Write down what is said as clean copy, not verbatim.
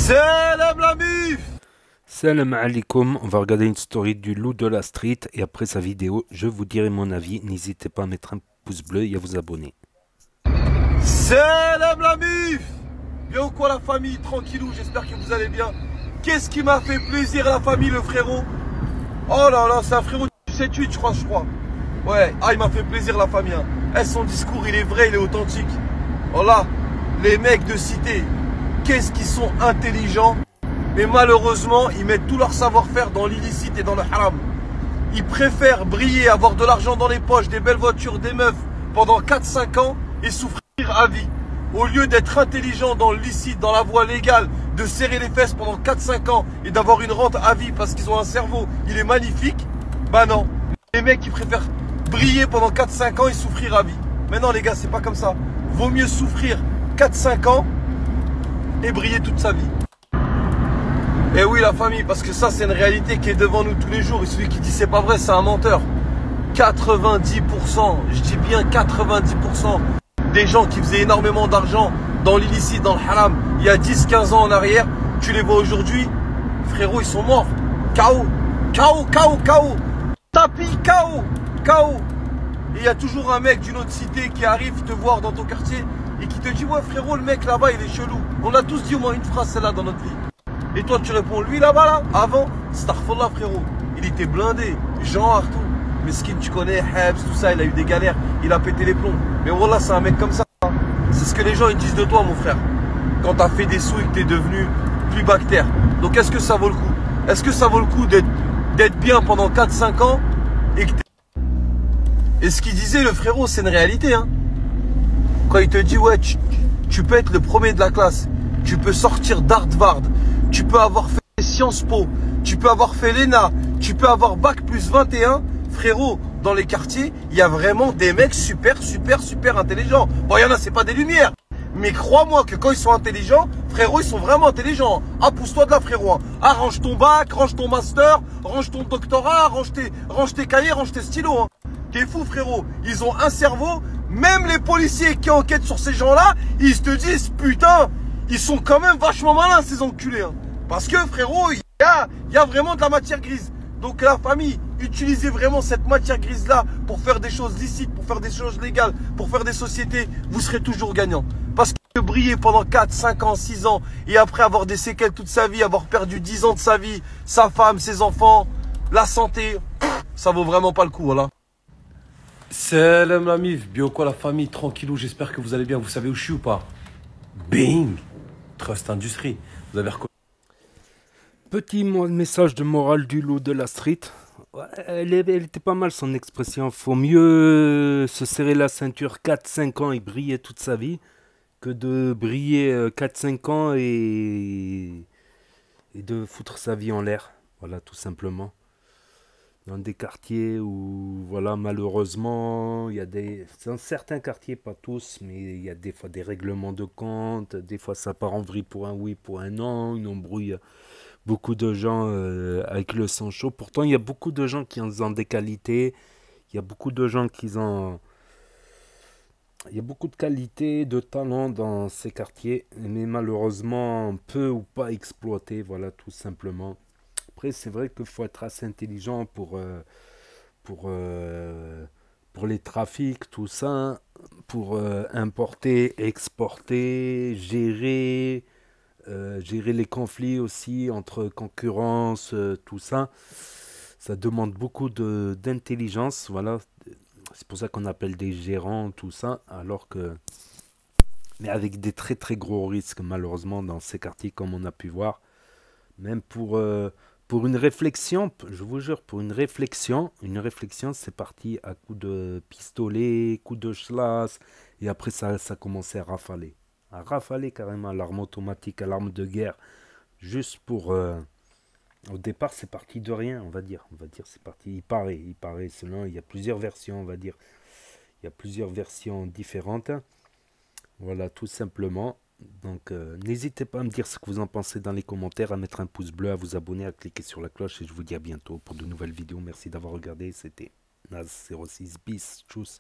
Salam la mif. Salam alaikum, on va regarder une story du loup de la street et après sa vidéo, je vous dirai mon avis. N'hésitez pas à mettre un pouce bleu et à vous abonner. Salam la mif. Bien ou quoi la famille, tranquillou, j'espère que vous allez bien. Qu'est-ce qui m'a fait plaisir la famille, le frérot? Oh là là, c'est un frérot du 7-8 je crois. Ouais, ah il m'a fait plaisir la famille. Eh, son discours il est vrai, il est authentique. Voilà, les mecs de cité, qu'est-ce qu'ils sont intelligents. Mais malheureusement, ils mettent tout leur savoir-faire dans l'illicite et dans le haram. Ils préfèrent briller, avoir de l'argent dans les poches, des belles voitures, des meufs pendant 4-5 ans et souffrir à vie. Au lieu d'être intelligent dans le licite, dans la voie légale, de serrer les fesses pendant 4-5 ans et d'avoir une rente à vie parce qu'ils ont un cerveau, il est magnifique. Bah non, les mecs ils préfèrent briller pendant 4-5 ans et souffrir à vie. Mais non les gars, c'est pas comme ça. Vaut mieux souffrir 4-5 ans et briller toute sa vie. Et oui la famille, parce que ça c'est une réalité qui est devant nous tous les jours. Et celui qui dit c'est pas vrai, c'est un menteur. 90%, je dis bien 90% des gens qui faisaient énormément d'argent dans l'illicite, dans le haram, il y a 10-15 ans en arrière, tu les vois aujourd'hui, frérot, ils sont morts. KO, KO, KO, KO. Tapis, KO, KO. Et il y a toujours un mec d'une autre cité qui arrive te voir dans ton quartier et qui te dit ouais frérot, le mec là-bas il est chelou. On a tous dit au moins une phrase celle-là dans notre vie. Et toi tu réponds, lui là-bas là, avant, Starfallah frérot, il était blindé, Jean Arthur, Meskin tu connais, Hebs, tout ça, il a eu des galères, il a pété les plombs. Mais voilà, c'est un mec comme ça. C'est ce que les gens ils disent de toi mon frère. Quand t'as fait des sous et que t'es devenu plus bactère. Donc est-ce que ça vaut le coup? Est-ce que ça vaut le coup d'être bien pendant 4-5 ans et que Et ce qu'il disait le frérot, c'est une réalité hein. Quand il te dit ouais, tu peux être le premier de la classe, tu peux sortir d'Harvard, tu peux avoir fait Sciences Po, tu peux avoir fait l'ENA, tu peux avoir bac plus 21, frérot, dans les quartiers, il y a vraiment des mecs super intelligents. Bon, il y en a, c'est pas des lumières. Mais crois-moi que quand ils sont intelligents, frérot, ils sont vraiment intelligents. Ah, pousse-toi de là, frérot. Ah, range ton bac, range ton master, range ton doctorat, range tes cahiers, range tes stylos. Hein. T'es fou, frérot. Ils ont un cerveau. Même les policiers qui enquêtent sur ces gens-là, ils te disent, putain, ils sont quand même vachement malins, ces enculés. Hein. Parce que, frérot, il y a vraiment de la matière grise. Donc la famille, utilisez vraiment cette matière grise-là pour faire des choses licites, pour faire des choses légales, pour faire des sociétés, vous serez toujours gagnant. Parce que briller pendant 4, 5 ans, 6 ans, et après avoir des séquelles toute sa vie, avoir perdu 10 ans de sa vie, sa femme, ses enfants, la santé, ça vaut vraiment pas le coup, voilà. Salam la mif, bien quoi la famille, tranquillou, j'espère que vous allez bien, vous savez où je suis ou pas? Bing, Trust Industrie, vous avez reconnu. Petit message de morale du loup de la street. Ouais, elle était pas mal son expression. Faut mieux se serrer la ceinture 4-5 ans et briller toute sa vie que de briller 4-5 ans et de foutre sa vie en l'air. Voilà, tout simplement. Dans des quartiers où, voilà, malheureusement, il y a dans certains quartiers, pas tous, mais il y a des fois des règlements de compte. Des fois, ça part en vrille pour un oui, pour un non. Une embrouille. Beaucoup de gens avec le sang chaud. Pourtant, il y a beaucoup de gens qui ont des qualités. Il y a beaucoup de gens qui ont... Il y a beaucoup de qualités, de talents dans ces quartiers. Mais malheureusement, peu ou pas exploités. Voilà, tout simplement. Après, c'est vrai qu'il faut être assez intelligent pour les trafics, tout ça. Pour importer, exporter, gérer les conflits aussi entre concurrence, tout ça. Ça demande beaucoup d'intelligence, voilà. C'est pour ça qu'on appelle des gérants, tout ça, alors que... Mais avec des très gros risques, malheureusement, dans ces quartiers, comme on a pu voir. Même pour une réflexion, je vous jure, pour une réflexion, c'est parti à coups de pistolet, coups de schlass, et après ça commençait à rafaler carrément l'arme automatique, à l'arme de guerre, juste pour... au départ, c'est parti de rien, on va dire c'est parti, il paraît, selon, il y a plusieurs versions, on va dire, il y a plusieurs versions différentes, voilà, tout simplement. Donc, n'hésitez pas à me dire ce que vous en pensez dans les commentaires, à mettre un pouce bleu, à vous abonner, à cliquer sur la cloche, et je vous dis à bientôt pour de nouvelles vidéos. Merci d'avoir regardé, c'était Naz06 bis, tchuss.